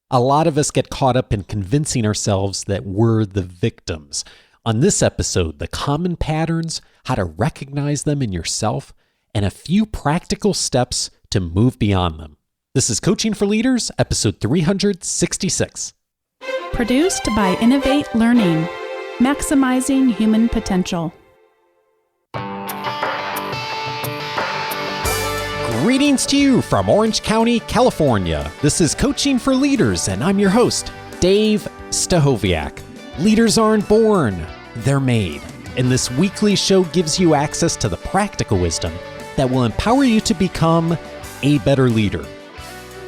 A lot of us get caught up in convincing ourselves that we're the victims. On this episode, the common patterns, how to recognize them in yourself, and a few practical steps to move beyond them. This is Coaching for Leaders, episode 366. Produced by Innovate Learning, maximizing human potential. Greetings to you from Orange County, California. This is Coaching for Leaders, and I'm your host, Dave Stachowiak. Leaders aren't born, they're made. And this weekly show gives you access to the practical wisdom that will empower you to become a better leader.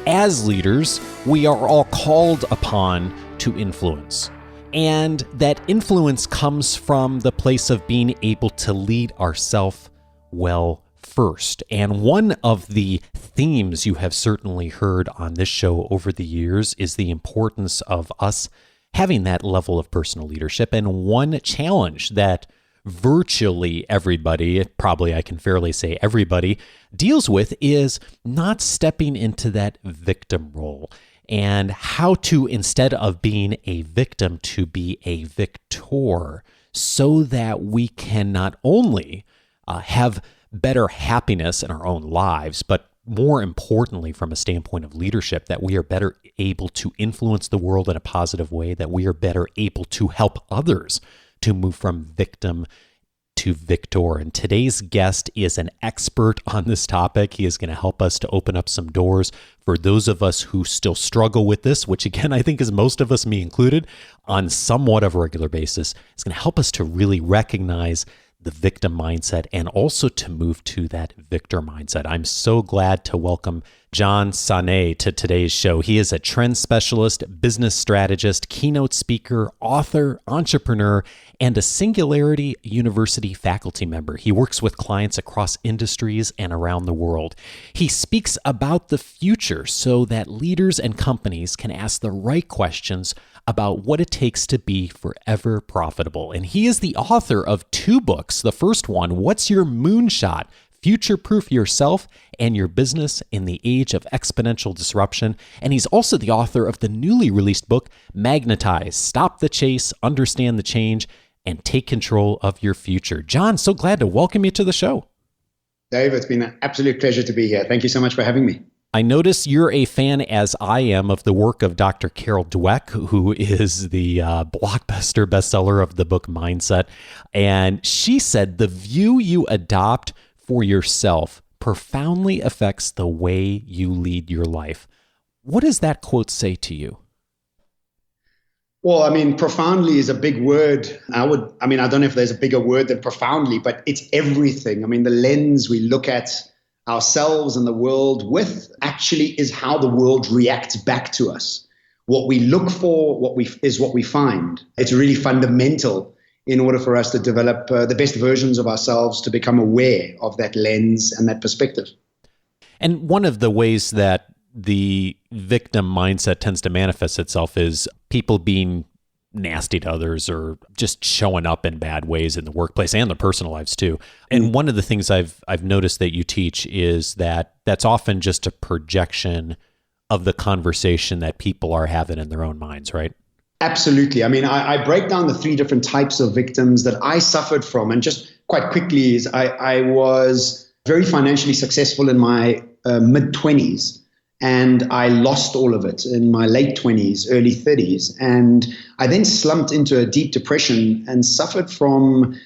As leaders, we are all called upon to influence. And that influence comes from the place of being able to lead ourselves well first. And one of the themes you have certainly heard on this show over the years is the importance of us having that level of personal leadership. And one challenge that virtually everybody, probably I can fairly say everybody, deals with is not stepping into that victim role and how to, instead of being a victim, to be a victor so that we can not only have better happiness in our own lives, but more importantly, from a standpoint of leadership, that we are better able to influence the world in a positive way, that we are better able to help others to move from victim to victor. And today's guest is an expert on this topic. He is going to help us to open up some doors for those of us who still struggle with this, which again, I think is most of us, me included, on somewhat of a regular basis. It's going to help us to really recognize the victim mindset and also to move to that victor mindset. I'm so glad to welcome John Sanei to today's show. He is a trend specialist, business strategist, keynote speaker, author, entrepreneur, and a Singularity University faculty member. He works with clients across industries and around the world. He speaks about the future so that leaders and companies can ask the right questions about what it takes to be forever profitable. And he is the author of two books. The first one, What's Your Moonshot? Future-proof yourself and your business in the age of exponential disruption. And he's also the author of the newly released book, Magnetiize, Stop the Chase, Understand the Change, and Take Control of Your Future. John, so glad to welcome you to the show. Dave, it's been an absolute pleasure to be here. Thank you so much for having me. I notice you're a fan, as I am, of the work of Dr. Carol Dweck, who is the blockbuster bestseller of the book Mindset. And she said, the view you adopt for yourself profoundly affects the way you lead your life. What does that quote say to you? Well, I mean, profoundly is a big word. I don't know if there's a bigger word than profoundly, but it's everything. I mean, the lens we look at ourselves and the world with actually is how the world reacts back to us. What we look for, is what we find. It's really fundamental in order for us to develop the best versions of ourselves, to become aware of that lens and that perspective. And one of the ways that the victim mindset tends to manifest itself is people being nasty to others or just showing up in bad ways in the workplace and their personal lives too. And one of the things I've noticed that you teach is that that's often just a projection of the conversation that people are having in their own minds, right? Absolutely. I mean, I break down the three different types of victims that I suffered from. And just quite quickly, is I was very financially successful in my mid-20s. And I lost all of it in my late 20s, early 30s. And I then slumped into a deep depression and suffered from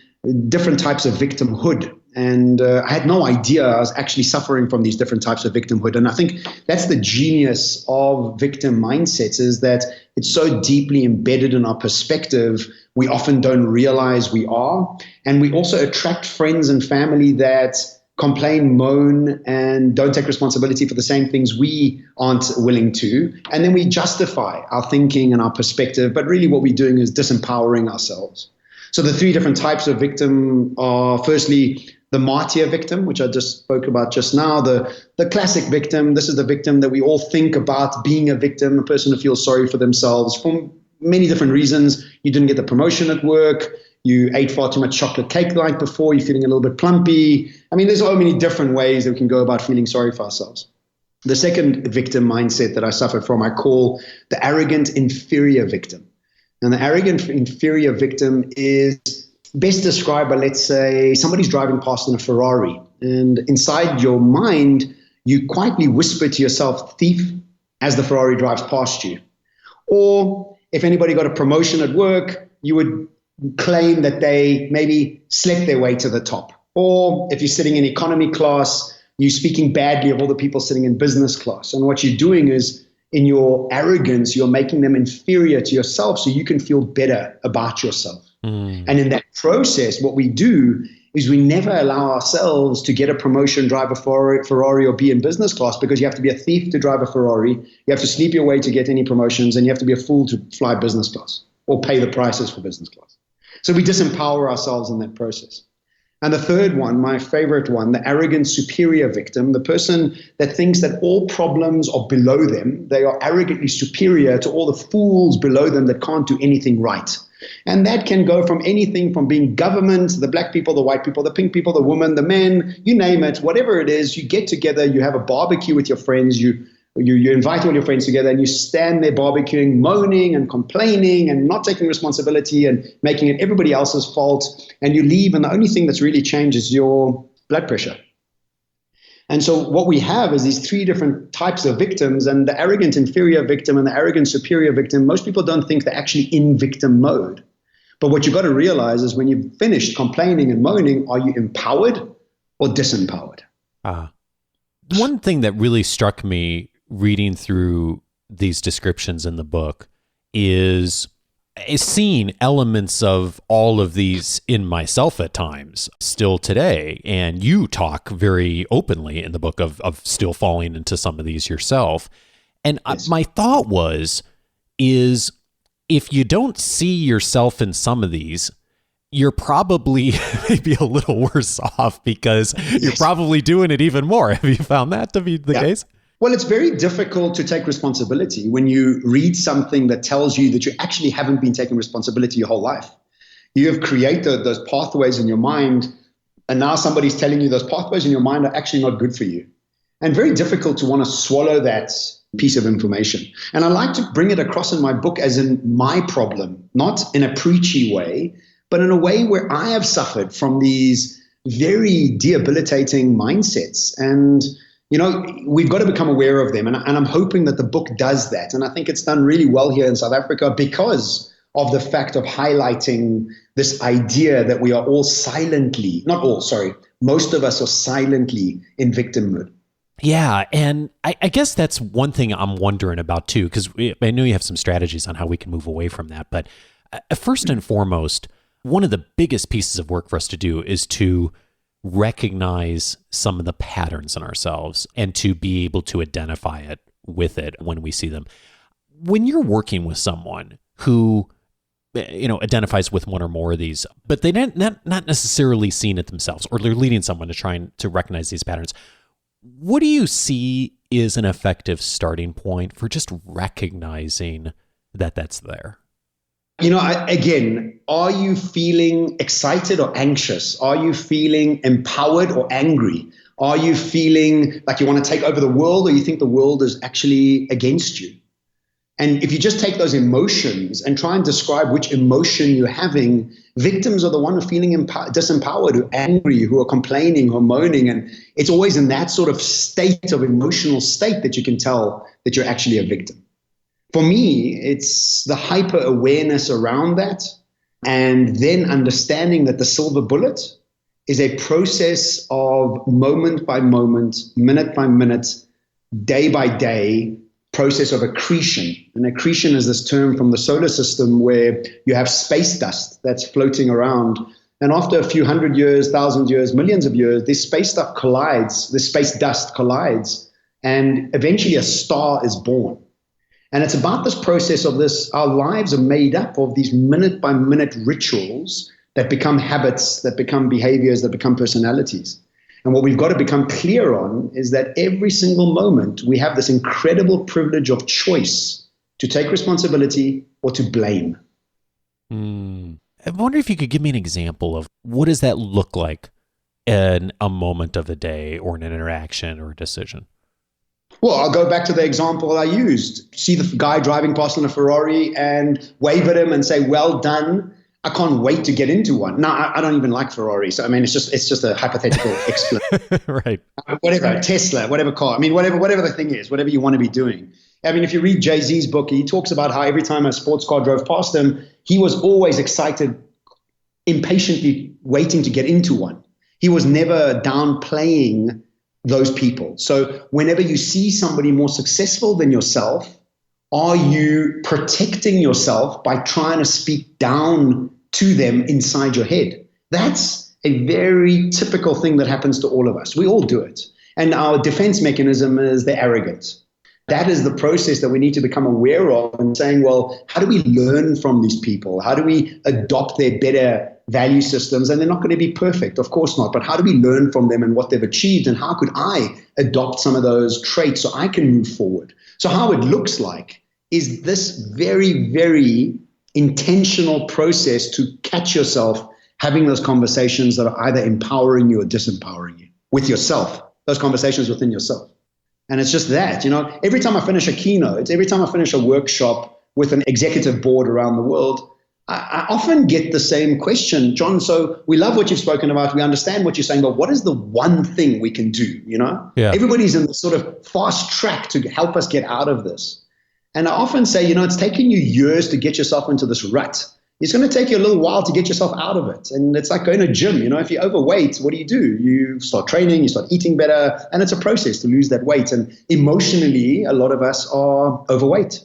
different types of victimhood. And I had no idea I was actually suffering from these different types of victimhood. And I think that's the genius of victim mindsets, is that it's so deeply embedded in our perspective, we often don't realize we are. And we also attract friends and family that complain, moan, and don't take responsibility for the same things we aren't willing to. And then we justify our thinking and our perspective. But really what we're doing is disempowering ourselves. So the three different types of victim are, firstly, the martyr victim, which I just spoke about just now, the classic victim. This is the victim that we all think about being a victim, a person who feels sorry for themselves for many different reasons. You didn't get the promotion at work. You ate far too much chocolate cake the night before. You're feeling a little bit plumpy. I mean, there's so many different ways that we can go about feeling sorry for ourselves. The second victim mindset that I suffered from, I call the arrogant inferior victim. And the arrogant inferior victim is best described by, let's say, somebody's driving past in a Ferrari, and inside your mind, you quietly whisper to yourself, thief, as the Ferrari drives past you. Or if anybody got a promotion at work, you would claim that they maybe slept their way to the top. Or if you're sitting in economy class, you're speaking badly of all the people sitting in business class. And what you're doing is, in your arrogance, you're making them inferior to yourself so you can feel better about yourself. And in that process, what we do is we never allow ourselves to get a promotion, drive a Ferrari, or be in business class, because you have to be a thief to drive a Ferrari, you have to sleep your way to get any promotions, and you have to be a fool to fly business class or pay the prices for business class. So we disempower ourselves in that process. And the third one, my favorite one, the arrogant superior victim, the person that thinks that all problems are below them. They are arrogantly superior to all the fools below them that can't do anything right. And that can go from anything from being government, the black people, the white people, the pink people, the woman, the men, you name it, whatever it is, you get together, you have a barbecue with your friends, you invite all your friends together, and you stand there barbecuing, moaning and complaining and not taking responsibility and making it everybody else's fault. And you leave, and the only thing that's really changed is your blood pressure. And so what we have is these three different types of victims, and the arrogant inferior victim and the arrogant superior victim, most people don't think they're actually in victim mode. But what you've got to realize is, when you've finished complaining and moaning, are you empowered or disempowered? One thing that really struck me reading through these descriptions in the book is seeing elements of all of these in myself at times still today. And you talk very openly in the book of still falling into some of these yourself. And yes. My thought is if you don't see yourself in some of these, you're probably maybe a little worse off, because you're probably doing it even more. Have you found that to be the case? Well, it's very difficult to take responsibility when you read something that tells you that you actually haven't been taking responsibility your whole life. You have created those pathways in your mind, and now somebody's telling you those pathways in your mind are actually not good for you. And very difficult to want to swallow that piece of information. And I like to bring it across in my book as in my problem, not in a preachy way, but in a way where I have suffered from these very debilitating mindsets. And we've got to become aware of them. And I'm hoping that the book does that. And I think it's done really well here in South Africa because of the fact of highlighting this idea that we are all most of us are silently in victim mode. Yeah. And I guess that's one thing I'm wondering about too, because I know you have some strategies on how we can move away from that. But first and foremost, one of the biggest pieces of work for us to do is to recognize some of the patterns in ourselves and to be able to identify it with it when we see them. When you're working with someone who, identifies with one or more of these, but they not necessarily seeing it themselves, or they're leading someone to trying to recognize these patterns, what do you see is an effective starting point for just recognizing that that's there? Are you feeling excited or anxious? Are you feeling empowered or angry? Are you feeling like you want to take over the world, or you think the world is actually against you? And if you just take those emotions and try and describe which emotion you're having, victims are the one who are feeling disempowered, who are angry, who are complaining, who are moaning. And it's always in that sort of emotional state that you can tell that you're actually a victim. For me, it's the hyper awareness around that, and then understanding that the silver bullet is a process of moment by moment, minute by minute, day by day process of accretion. And accretion is this term from the solar system where you have space dust that's floating around. And after a few hundred years, 1,000 years, millions of years, this space dust collides, and eventually a star is born. And it's about this process of this, our lives are made up of these minute by minute rituals that become habits, that become behaviors, that become personalities. And what we've got to become clear on is that every single moment we have this incredible privilege of choice to take responsibility or to blame. I wonder if you could give me an example of what does that look like in a moment of the day or in an interaction or a decision? Well, I'll go back to the example I used. See the guy driving past in a Ferrari and wave at him and say, well done. I can't wait to get into one. No, I don't even like Ferraris. I mean, it's just a hypothetical explanation. Right. Whatever, Tesla, whatever car. I mean, whatever the thing is, whatever you want to be doing. I mean, if you read Jay-Z's book, he talks about how every time a sports car drove past him, he was always excited, impatiently waiting to get into one. He was never downplaying those people. So whenever you see somebody more successful than yourself, are you protecting yourself by trying to speak down to them inside your head? That's a very typical thing that happens to all of us. We all do it. And our defense mechanism is the arrogance. That is the process that we need to become aware of and saying, well, how do we learn from these people? How do we adopt their better value systems? And they're not going to be perfect, of course not. But how do we learn from them and what they've achieved? And how could I adopt some of those traits so I can move forward? So how it looks like is this very, very intentional process to catch yourself having those conversations that are either empowering you or disempowering you with yourself, those conversations within yourself. And it's just that, every time I finish a keynote, every time I finish a workshop with an executive board around the world, I often get the same question, John, so we love what you've spoken about. We understand what you're saying, but what is the one thing we can do, Yeah. Everybody's in this sort of fast track to help us get out of this. And I often say, it's taken you years to get yourself into this rut. It's going to take you a little while to get yourself out of it. And it's like going to a gym. If you're overweight, what do? You start training, you start eating better, and it's a process to lose that weight. And emotionally, a lot of us are overweight.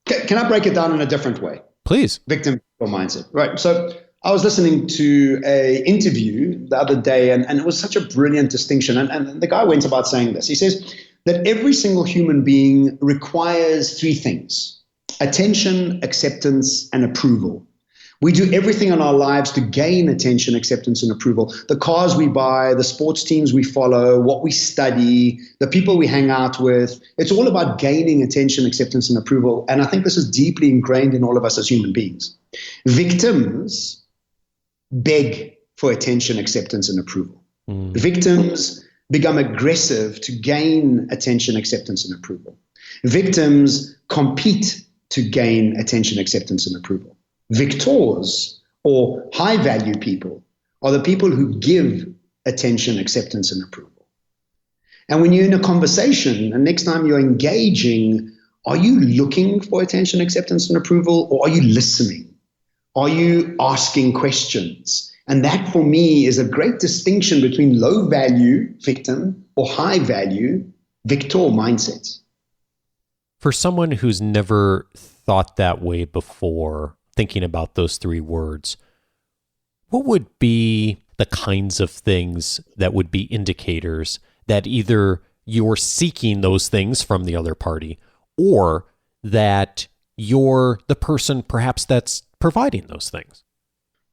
Can I break it down in a different way? Please. Victim mindset. Right. So I was listening to an interview the other day, and it was such a brilliant distinction. And the guy went about saying this. He says that every single human being requires three things: attention, acceptance, and approval. We do everything in our lives to gain attention, acceptance, and approval. The cars we buy, the sports teams we follow, what we study, the people we hang out with. It's all about gaining attention, acceptance, and approval. And I think this is deeply ingrained in all of us as human beings. Victims beg for attention, acceptance, and approval. Victims become aggressive to gain attention, acceptance, and approval. Victims compete to gain attention, acceptance, and approval. Victors, or high-value people, are the people who give attention, acceptance, and approval. And when you're in a conversation, and next time you're engaging, are you looking for attention, acceptance, and approval, or are you listening? Are you asking questions? And that, for me, is a great distinction between low-value victim or high-value victor mindsets. For someone who's never thought that way before, thinking about those three words, what would be the kinds of things that would be indicators that either you're seeking those things from the other party or that you're the person perhaps that's providing those things?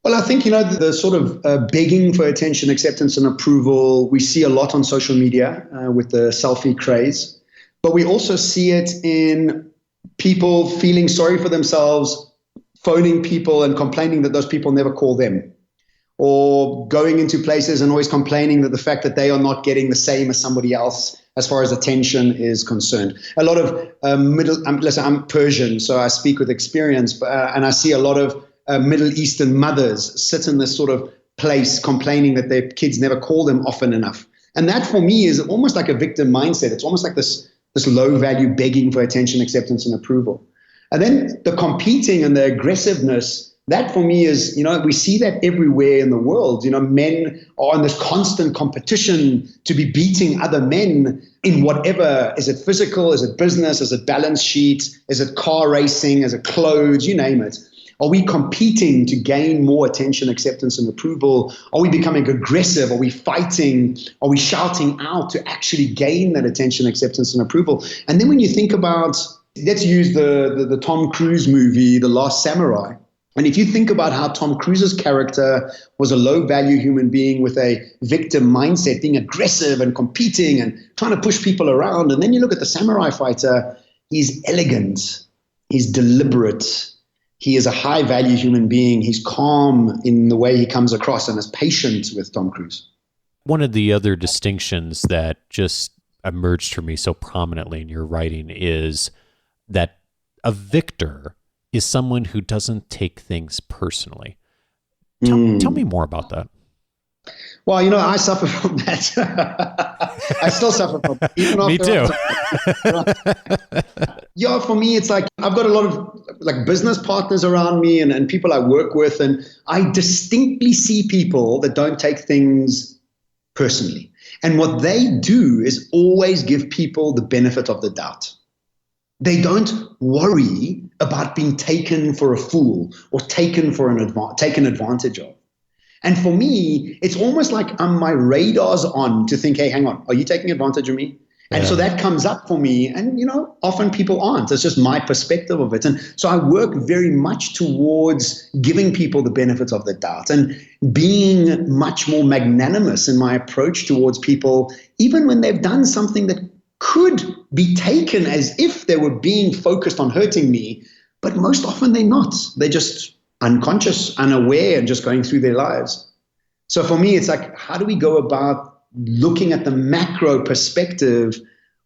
Well, I think, the sort of begging for attention, acceptance, and approval, we see a lot on social media with the selfie craze, but we also see it in people feeling sorry for themselves, phoning people and complaining that those people never call them, or going into places and always complaining that the fact that they are not getting the same as somebody else as far as attention is concerned. A lot of listen, I'm Persian, so I speak with experience, and I see a lot of Middle Eastern mothers sit in this sort of place complaining that their kids never call them often enough. And that, for me, is almost like a victim mindset. It's almost like this low-value begging for attention, acceptance, and approval. And then the competing and the aggressiveness, that for me is, we see that everywhere in the world. Men are in this constant competition to be beating other men in whatever. Is it physical? Is it business? Is it balance sheet? Is it car racing? Is it clothes? You name it. Are we competing to gain more attention, acceptance, and approval? Are we becoming aggressive? Are we fighting? Are we shouting out to actually gain that attention, acceptance, and approval? And then when you think about, let's use the Tom Cruise movie, The Last Samurai. And if you think about how Tom Cruise's character was a low-value human being with a victim mindset, being aggressive and competing and trying to push people around, and then you look at the samurai fighter, he's elegant, he's deliberate, he is a high-value human being, he's calm in the way he comes across and is patient with Tom Cruise. One of the other distinctions that just emerged for me so prominently in your writing is that a victor is someone who doesn't take things personally. Tell me more about that. Well, I suffer from that. I still suffer from it. Even me too. Yeah, for me, it's like I've got a lot of like business partners around me and people I work with, and I distinctly see people that don't take things personally. And what they do is always give people the benefit of the doubt. They don't worry about being taken for a fool or taken advantage of. And for me, it's almost like my radar's on to think, hey, hang on, are you taking advantage of me? And so that comes up for me. And, often people aren't. It's just my perspective of it. And so I work very much towards giving people the benefit of the doubt and being much more magnanimous in my approach towards people, even when they've done something that could be taken as if they were being focused on hurting me. But most often they're not. They're just unconscious, unaware, and just going through their lives. So for me, it's like, how do we go about looking at the macro perspective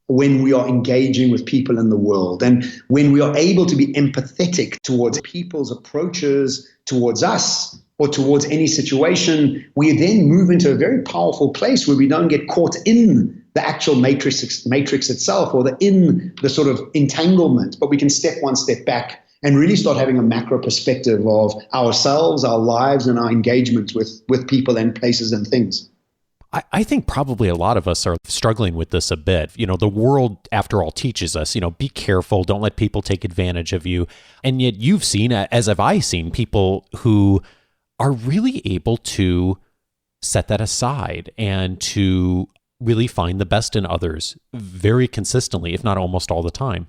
when we are engaging with people in the world? And when we are able to be empathetic towards people's approaches towards us or towards any situation, we then move into a very powerful place where we don't get caught in the actual matrix itself or in the sort of entanglement, but we can step one step back and really start having a macro perspective of ourselves, our lives, and our engagement with people and places and things. I think probably a lot of us are struggling with this a bit. The world, after all, teaches us, be careful, don't let people take advantage of you. And yet you've seen, as have I seen, people who are really able to set that aside and to really find the best in others very consistently, if not almost all the time.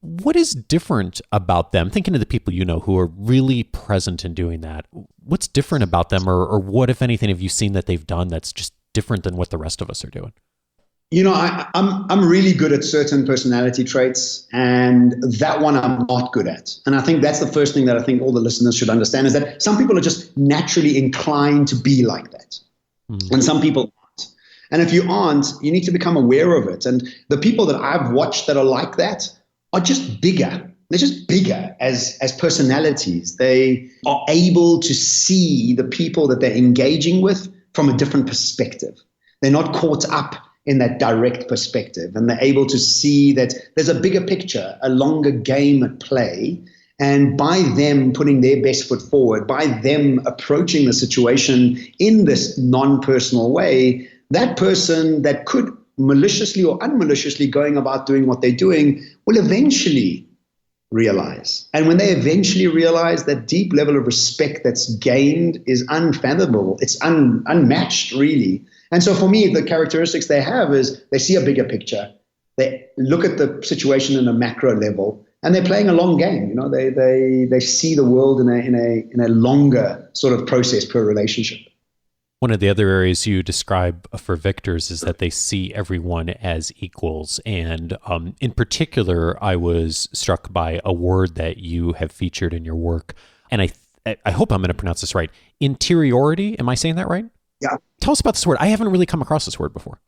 What is different about them? Thinking of the people who are really present in doing that. What's different about them, or what, if anything, have you seen that they've done that's just different than what the rest of us are doing? I'm really good at certain personality traits, and that one I'm not good at. And I think that's the first thing that I think all the listeners should understand is that some people are just naturally inclined to be like that, and some people aren't. And if you aren't, you need to become aware of it. And the people that I've watched that are like that are just bigger. They're just bigger as personalities. They are able to see the people that they're engaging with from a different perspective. They're not caught up in that direct perspective, and they're able to see that there's a bigger picture, a longer game at play. And by them putting their best foot forward, by them approaching the situation in this non-personal way, that person that could maliciously or unmaliciously going about doing what they're doing will eventually realize. And when they eventually realize, that deep level of respect that's gained is unfathomable. It's unmatched, really. And so for me, the characteristics they have is they see a bigger picture. They look at the situation in a macro level, and they're playing a long game. They see the world in a longer sort of process per relationship. One of the other areas you describe for victors is that they see everyone as equals. And in particular, I was struck by a word that you have featured in your work. And I hope I'm going to pronounce this right. Interiority. Am I saying that right? Yeah. Tell us about this word. I haven't really come across this word before.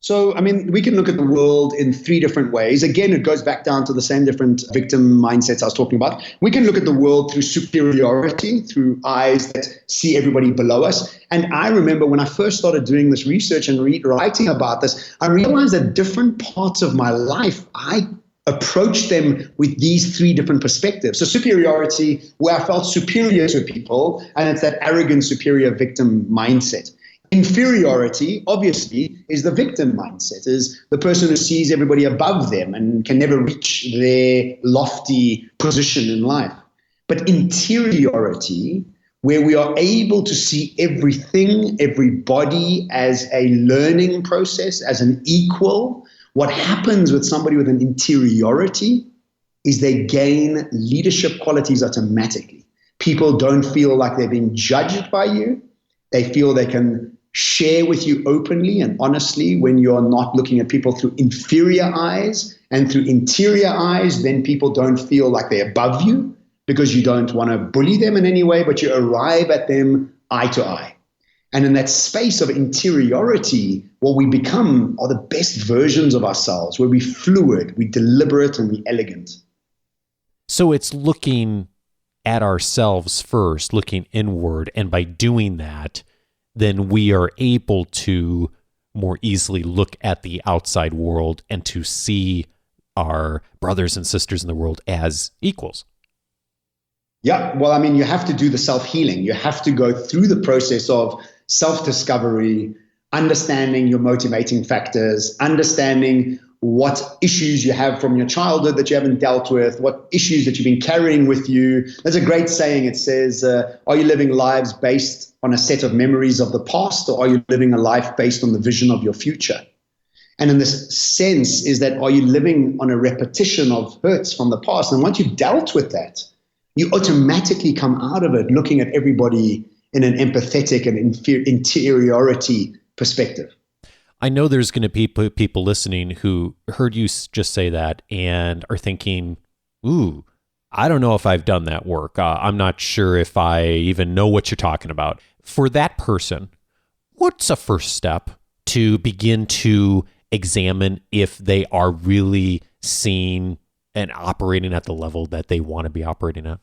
So, we can look at the world in three different ways. Again, it goes back down to the same different victim mindsets I was talking about. We can look at the world through superiority, through eyes that see everybody below us. And I remember when I first started doing this research and writing about this, I realized that different parts of my life, I approached them with these three different perspectives. So superiority, where I felt superior to people, and it's that arrogant, superior victim mindset. Inferiority, obviously, is the victim mindset, is the person who sees everybody above them and can never reach their lofty position in life. But interiority, where we are able to see everything, everybody as a learning process, as an equal. What happens with somebody with an interiority is they gain leadership qualities automatically. People don't feel like they're being judged by you. They feel they can share with you openly and honestly when you're not looking at people through inferior eyes. And through interior eyes, then people don't feel like they're above you because you don't want to bully them in any way, but you arrive at them eye to eye. And in that space of interiority, what we become are the best versions of ourselves, where we're fluid, we're deliberate, and we're elegant. So it's looking at ourselves first, looking inward. And by doing that, then we are able to more easily look at the outside world and to see our brothers and sisters in the world as equals. Yeah, well, I mean, you have to do the self-healing. You have to go through the process of self-discovery, understanding your motivating factors, understanding what issues you have from your childhood that you haven't dealt with, what issues that you've been carrying with you. There's a great saying. It says, are you living lives based on a set of memories of the past, or are you living a life based on the vision of your future? And in this sense is that, are you living on a repetition of hurts from the past? And once you've dealt with that, you automatically come out of it looking at everybody in an empathetic and interiority perspective. I know there's going to be people listening who heard you just say that and are thinking, ooh, I don't know if I've done that work. I'm not sure if I even know what you're talking about. For that person, what's a first step to begin to examine if they are really seeing and operating at the level that they want to be operating at?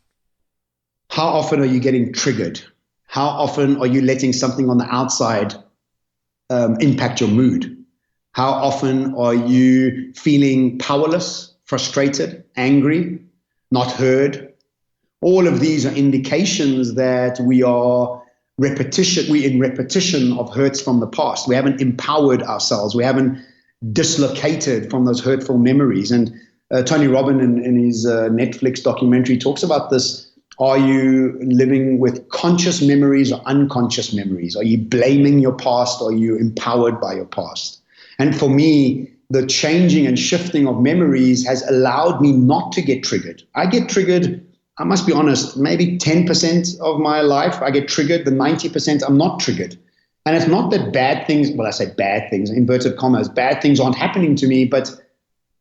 How often are you getting triggered? How often are you letting something on the outside impact your mood? How often are you feeling powerless, frustrated, angry, not heard? All of these are indications that we're in repetition of hurts from the past. We haven't empowered ourselves. We haven't dislocated from those hurtful memories. And Tony Robbins in his Netflix documentary talks about this. Are you living with conscious memories or unconscious memories? Are you blaming your past, or are you empowered by your past? And for me, the changing and shifting of memories has allowed me not to get triggered. I get triggered, I must be honest, maybe 10% of my life. I get triggered. The 90% I'm not triggered. And it's not that bad things, well, I say bad things, inverted commas, bad things aren't happening to me, but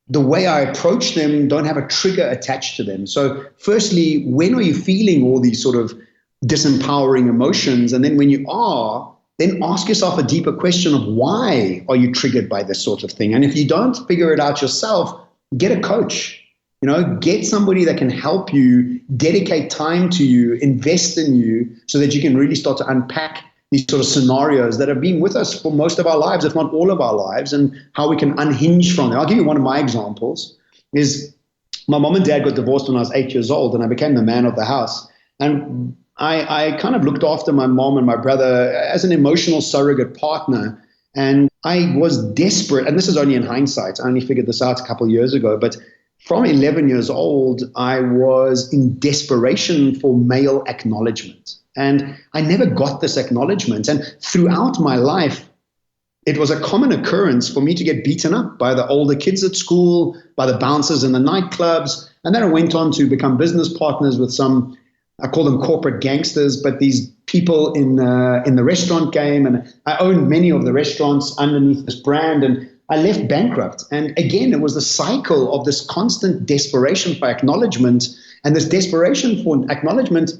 the way I approach them don't have a trigger attached to them. So firstly, when are you feeling all these sort of disempowering emotions? And then when you are, then ask yourself a deeper question of, why are you triggered by this sort of thing? And if you don't figure it out yourself, get a coach. Get somebody that can help you, dedicate time to you, invest in you, so that you can really start to unpack these sort of scenarios that have been with us for most of our lives, if not all of our lives, and how we can unhinge from them. I'll give you one of my examples. Is my mom and dad got divorced when I was 8 years old, and I became the man of the house. And I kind of looked after my mom and my brother as an emotional surrogate partner. And I was desperate, and this is only in hindsight. I only figured this out a couple of years ago, but from 11 years old, I was in desperation for male acknowledgement. And I never got this acknowledgement. And throughout my life, it was a common occurrence for me to get beaten up by the older kids at school, by the bouncers in the nightclubs. And then I went on to become business partners with some, I call them corporate gangsters, but these people in the restaurant game. And I owned many of the restaurants underneath this brand. And I left bankrupt. And again, it was the cycle of this constant desperation for acknowledgement. And this desperation for acknowledgement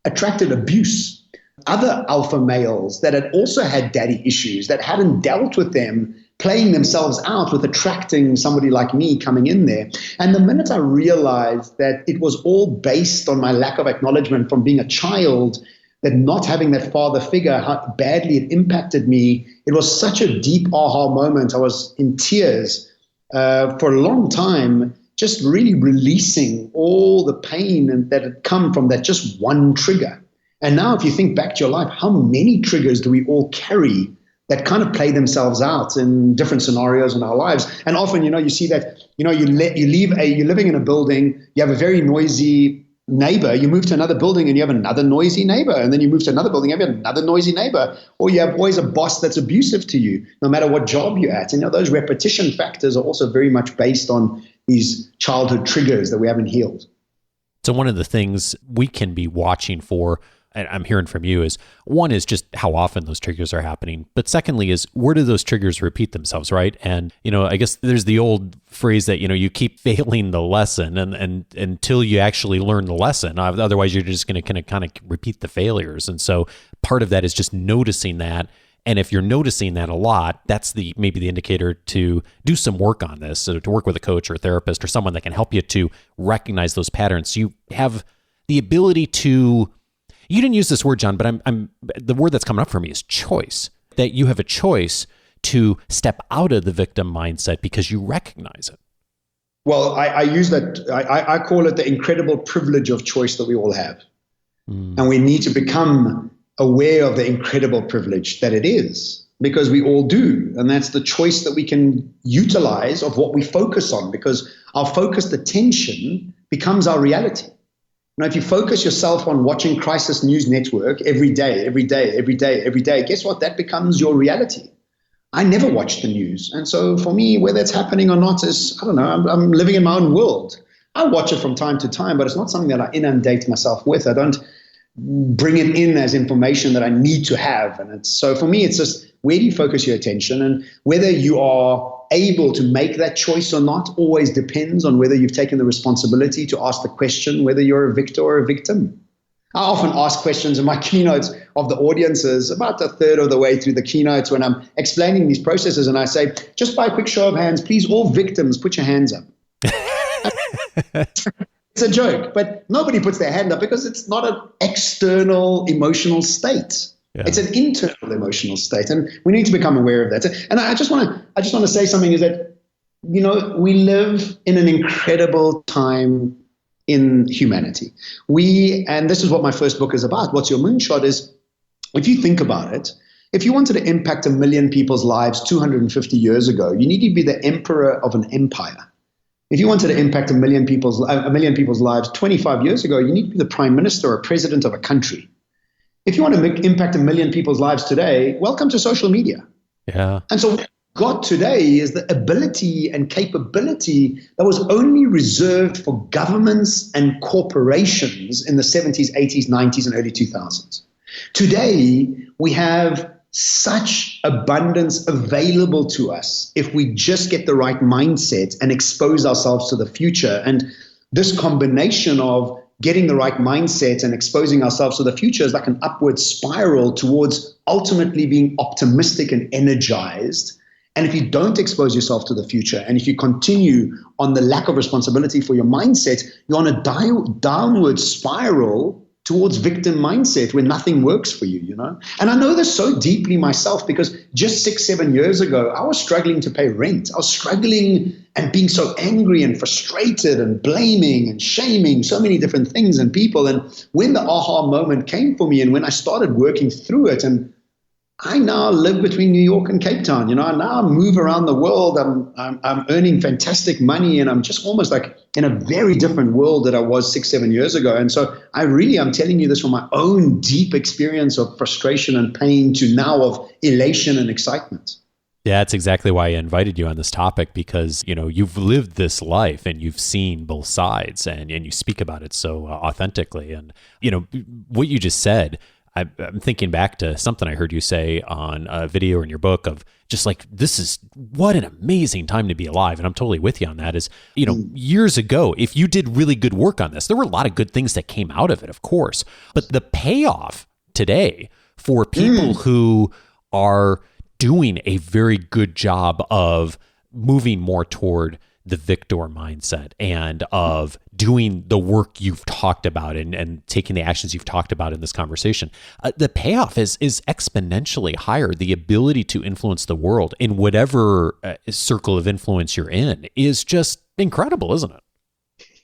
attracted abuse. Other alpha males that had also had daddy issues, that hadn't dealt with them, playing themselves out with attracting somebody like me coming in there. And the minute I realized that it was all based on my lack of acknowledgement from being a child, that not having that father figure, how badly it impacted me, it was such a deep aha moment. I was in tears for a long time, just really releasing all the pain that had come from that just one trigger. And now if you think back to your life, how many triggers do we all carry that kind of play themselves out in different scenarios in our lives? And often, you see that, you're living in a building, you have a very noisy neighbor, you move to another building and you have another noisy neighbor, and then you move to another building, you have another noisy neighbor, or you have always a boss that's abusive to you, no matter what job you're at. And those repetition factors are also very much based on these childhood triggers that we haven't healed. So one of the things we can be watching for I'm hearing from you is, one is just how often those triggers are happening. But secondly is, where do those triggers repeat themselves, right? And, I guess there's the old phrase that, you keep failing the lesson and until you actually learn the lesson. Otherwise, you're just going to kind of repeat the failures. And so part of that is just noticing that. And if you're noticing that a lot, that's maybe the indicator to do some work on this. So to work with a coach or a therapist or someone that can help you to recognize those patterns. You have the ability to, you didn't use this word, John, but I'm the word that's coming up for me is choice. That you have a choice to step out of the victim mindset because you recognize it. Well, I use that, I call it the incredible privilege of choice that we all have. And we need to become aware of the incredible privilege that it is, because we all do. And that's the choice that we can utilize of what we focus on, because our focused attention becomes our reality. Now, if you focus yourself on watching Crisis News Network every day, guess what? That becomes your reality. I never watch the news. And so for me, whether it's happening or not is, I don't know, I'm living in my own world. I watch it from time to time, but it's not something that I inundate myself with. I don't bring it in as information that I need to have. And so for me, it's just, where do you focus your attention? And whether you are able to make that choice or not always depends on whether you've taken the responsibility to ask the question whether you're a victor or a victim. I often ask questions in my keynotes of the audiences about a third of the way through the keynotes when I'm explaining these processes, and I say, just by a quick show of hands, please, all victims, put your hands up. It's a joke, but nobody puts their hand up because it's not an external emotional state. Yeah. It's an internal emotional state, and we need to become aware of that. And I just want to say something is that, we live in an incredible time in humanity. And this is what my first book is about, What's Your Moonshot, is, if you think about it, if you wanted to impact 1 million people's lives 250 years ago, you need to be the emperor of an empire. If you wanted to impact 1 million people's lives 25 years ago, you need to be the prime minister or president of a country. If you want to impact 1 million people's lives today, welcome to social media. Yeah. And so what we've got today is the ability and capability that was only reserved for governments and corporations in the 70s, 80s, 90s, and early 2000s. Today, we have such abundance available to us if we just get the right mindset and expose ourselves to the future. And this combination of getting the right mindset and exposing ourselves to the future is like an upward spiral towards ultimately being optimistic and energized. And if you don't expose yourself to the future, and if you continue on the lack of responsibility for your mindset, you're on a downward spiral towards victim mindset where nothing works for you, And I know this so deeply myself, because just 6-7 years ago, I was struggling to pay rent. I was struggling and being so angry and frustrated and blaming and shaming so many different things and people. And when the aha moment came for me, and when I started working through it, and I now live between New York and Cape Town. I now move around the world. I'm earning fantastic money, and I'm just almost like in a very different world that I was 6-7 years ago. And so I'm telling you this from my own deep experience of frustration and pain to now of elation and excitement. Yeah, that's exactly why I invited you on this topic, because, you've lived this life and you've seen both sides, and you speak about it so authentically. And, what you just said, I'm thinking back to something I heard you say on a video in your book of just like, this is what an amazing time to be alive. And I'm totally with you on that. Is, years ago, if you did really good work on this, there were a lot of good things that came out of it, of course. But the payoff today for people who are doing a very good job of moving more toward the victor mindset and of doing the work you've talked about and taking the actions you've talked about in this conversation, the payoff is exponentially higher. The ability to influence the world in whatever circle of influence you're in is just incredible, isn't it?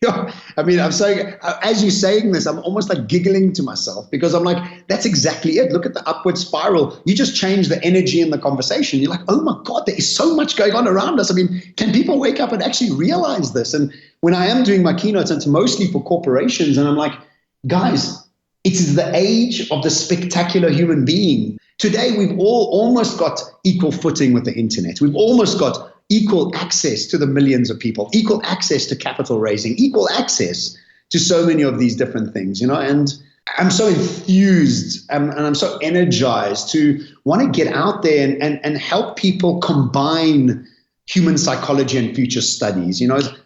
Yeah, I mean, I'm saying, as you're saying this, I'm almost like giggling to myself, because I'm like, that's exactly it. Look at the upward spiral. You just change the energy in the conversation. You're like, oh my God, there is so much going on around us. I mean, can people wake up and actually realize this? And when I am doing my keynotes, it's mostly for corporations. And I'm like, guys, it's the age of the spectacular human being. Today, we've all almost got equal footing with the internet. We've almost got equal access to the millions of people, equal access to capital raising, equal access to so many of these different things, And I'm so enthused and I'm so energized to want to get out there and help people combine human psychology and future studies.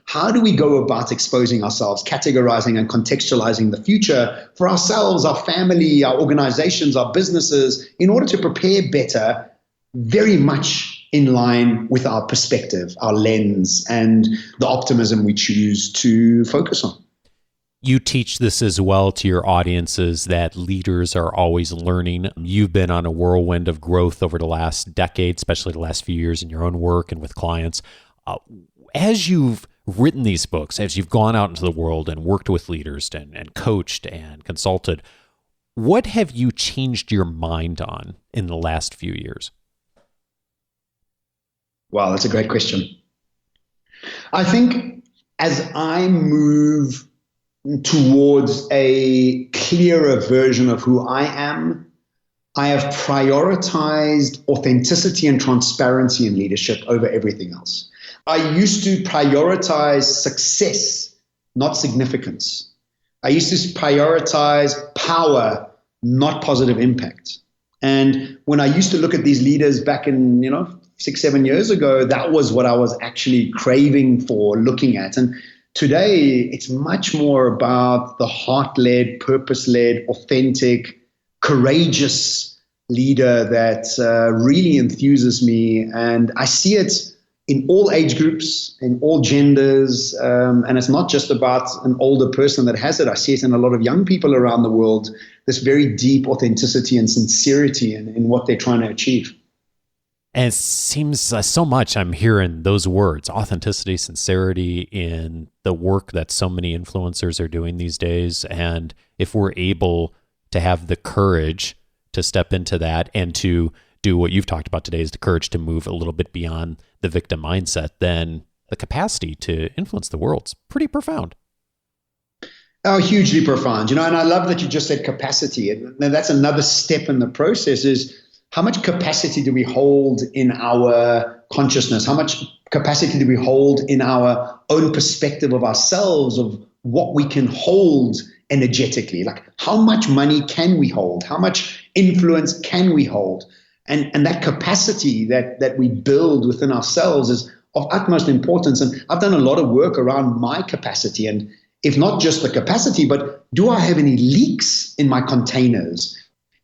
How do we go about exposing ourselves, categorizing and contextualizing the future for ourselves, our family, our organizations, our businesses, in order to prepare better, very much in line with our perspective, our lens, and the optimism we choose to focus on. You teach this as well to your audiences, that leaders are always learning. You've been on a whirlwind of growth over the last decade, especially the last few years in your own work and with clients. As you've written these books, as you've gone out into the world and worked with leaders and coached and consulted, what have you changed your mind on in the last few years? Wow, that's a great question. I think as I move towards a clearer version of who I am, I have prioritized authenticity and transparency in leadership over everything else. I used to prioritize success, not significance. I used to prioritize power, not positive impact. And when I used to look at these leaders back in, 6-7 years ago, that was what I was actually craving for, looking at. And today, it's much more about the heart-led, purpose-led, authentic, courageous leader that really enthuses me. And I see it in all age groups, in all genders. And it's not just about an older person that has it. I see it in a lot of young people around the world, this very deep authenticity and sincerity in what they're trying to achieve. And it seems so much I'm hearing those words, authenticity, sincerity, in the work that so many influencers are doing these days. And if we're able to have the courage to step into that and to do what you've talked about today, is the courage to move a little bit beyond the victim mindset, then the capacity to influence the world's pretty profound. Oh, hugely profound. And I love that you just said capacity. And that's another step in the process, is how much capacity do we hold in our consciousness? How much capacity do we hold in our own perspective of ourselves, of what we can hold energetically? Like, how much money can we hold? How much influence can we hold? And that capacity that we build within ourselves is of utmost importance. And I've done a lot of work around my capacity, and if not just the capacity, but do I have any leaks in my containers?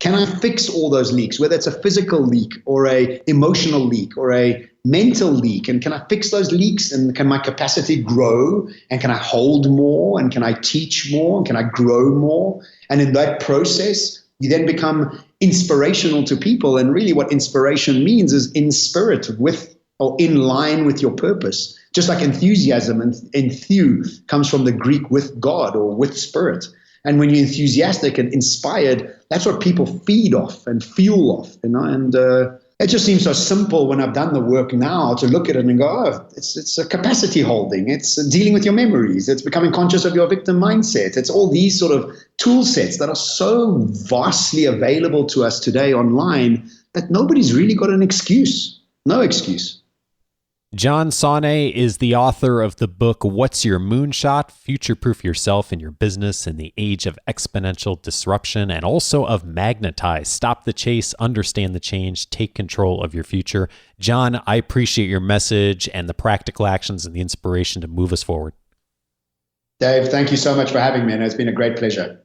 Can I fix all those leaks, whether it's a physical leak or a emotional leak or a mental leak? And can I fix those leaks? And can my capacity grow? And can I hold more? And can I teach more? And can I grow more? And in that process, you then become inspirational to people. And really what inspiration means is in spirit with or in line with your purpose. Just like enthusiasm and enthew comes from the Greek with God or with spirit. And when you're enthusiastic and inspired, that's what people feed off and fuel off, And it just seems so simple when I've done the work now to look at it and go, oh, it's a capacity holding. It's dealing with your memories. It's becoming conscious of your victim mindset. It's all these sort of tool sets that are so vastly available to us today online that nobody's really got an excuse. No excuse. John Sanei is the author of the book, What's Your Moonshot? Future-Proof Yourself and Your Business in the Age of Exponential Disruption, and also of Magnetiize. Stop the chase, understand the change, take control of your future. John, I appreciate your message and the practical actions and the inspiration to move us forward. Dave, thank you so much for having me, and it's been a great pleasure.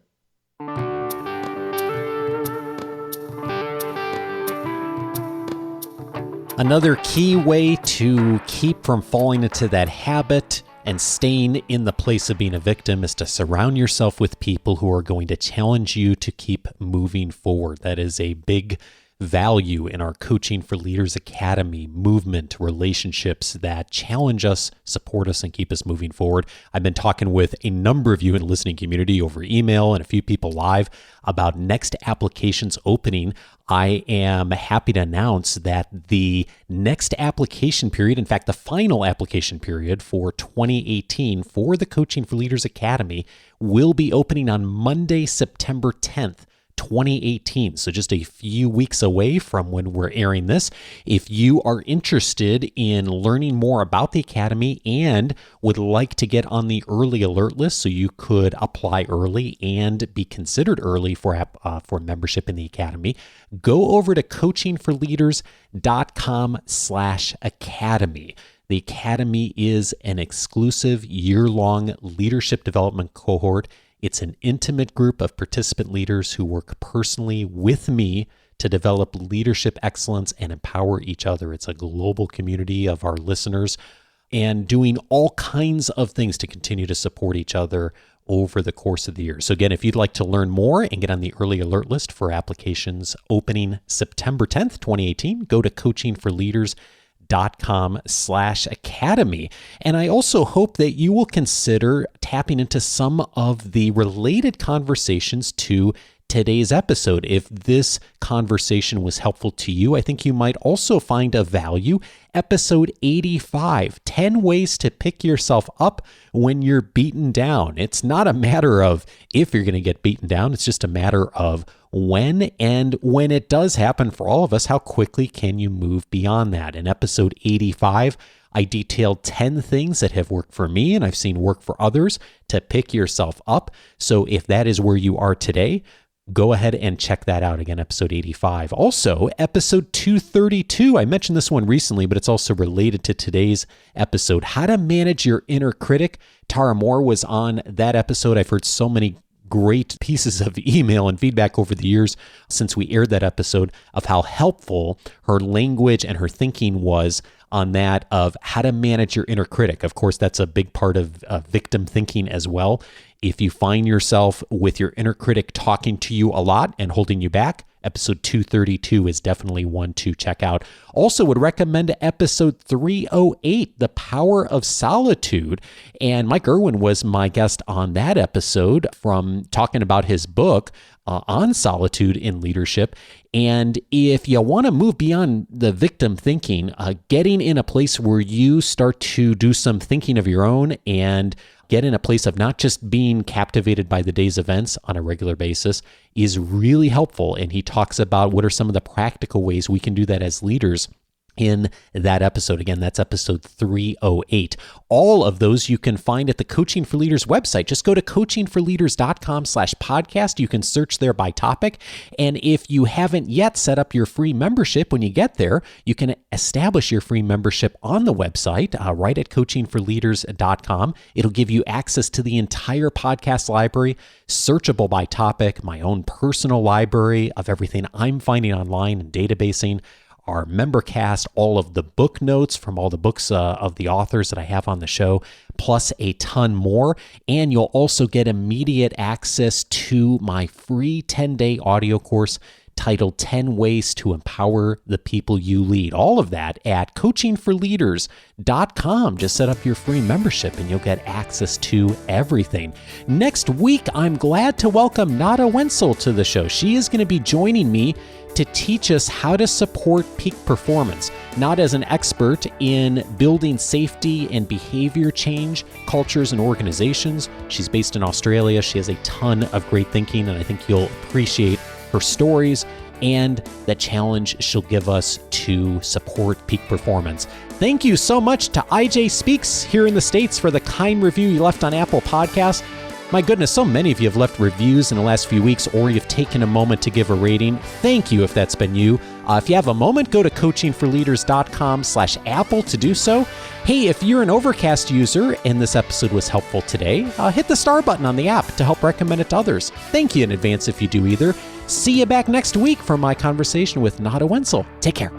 Another key way to keep from falling into that habit and staying in the place of being a victim is to surround yourself with people who are going to challenge you to keep moving forward. That is a big value in our Coaching for Leaders Academy movement, relationships that challenge us, support us, and keep us moving forward. I've been talking with a number of you in the listening community over email and a few people live about next applications opening. I am happy to announce that the next application period, in fact, the final application period for 2018 for the Coaching for Leaders Academy, will be opening on Monday, September 10th. 2018. So just a few weeks away from when we're airing this. If you are interested in learning more about the Academy and would like to get on the early alert list so you could apply early and be considered early for membership in the Academy, go over to coachingforleaders.com/academy. The Academy is an exclusive year-long leadership development cohort. It's an intimate group of participant leaders who work personally with me to develop leadership excellence and empower each other. It's a global community of our listeners and doing all kinds of things to continue to support each other over the course of the year. So again, if you'd like to learn more and get on the early alert list for applications opening September 10th, 2018, go to coachingforleaders.com/academy. And I also hope that you will consider tapping into some of the related conversations to today's episode. If this conversation was helpful to you, I think you might also find a value. Episode 85, 10 ways to pick yourself up when you're beaten down. It's not a matter of if you're going to get beaten down. It's just a matter of when, and when it does happen for all of us, how quickly can you move beyond that? In episode 85, I detailed 10 things that have worked for me and I've seen work for others to pick yourself up. So if that is where you are today, go ahead and check that out. Again, episode 85. Also, episode 232. I mentioned this one recently, but it's also related to today's episode. How to manage your inner critic. Tara Moore was on that episode. I've heard so many great pieces of email and feedback over the years since we aired that episode of how helpful her language and her thinking was on that of how to manage your inner critic. Of course, that's a big part of victim thinking as well. If you find yourself with your inner critic talking to you a lot and holding you back, episode 232 is definitely one to check out. Also would recommend episode 308, The Power of Solitude. And Mike Irwin was my guest on that episode from talking about his book on solitude in leadership. And if you want to move beyond the victim thinking, getting in a place where you start to do some thinking of your own and get in a place of not just being captivated by the day's events on a regular basis is really helpful. And he talks about what are some of the practical ways we can do that as leaders in that episode. Again, that's episode 308. All of those you can find at the Coaching for Leaders website. Just go to coachingforleaders.com/podcast. You can search there by topic. And if you haven't yet set up your free membership, when you get there, you can establish your free membership on the website, right at coachingforleaders.com. It'll give you access to the entire podcast library, searchable by topic, my own personal library of everything I'm finding online and databasing, our member cast, all of the book notes from all the books of the authors that I have on the show, plus a ton more. And you'll also get immediate access to my free 10-day audio course titled 10 Ways to Empower the People You Lead. All of that at coachingforleaders.com. Just set up your free membership and you'll get access to everything. Next week, I'm glad to welcome Nada Wenzel to the show. She is going to be joining me to teach us how to support peak performance. Nada is an expert in building safety and behavior change cultures and organizations. She's based in Australia. She has a ton of great thinking, and I think you'll appreciate her stories and the challenge she'll give us to support peak performance. Thank you so much to IJ Speaks here in the States for the kind review you left on Apple Podcasts. My goodness, so many of you have left reviews in the last few weeks, or you've taken a moment to give a rating. Thank you if that's been you. If you have a moment, go to coachingforleaders.com/Apple to do so. Hey, if you're an Overcast user and this episode was helpful today, hit the star button on the app to help recommend it to others. Thank you in advance if you do either. See you back next week for my conversation with Nada Wenzel. Take care.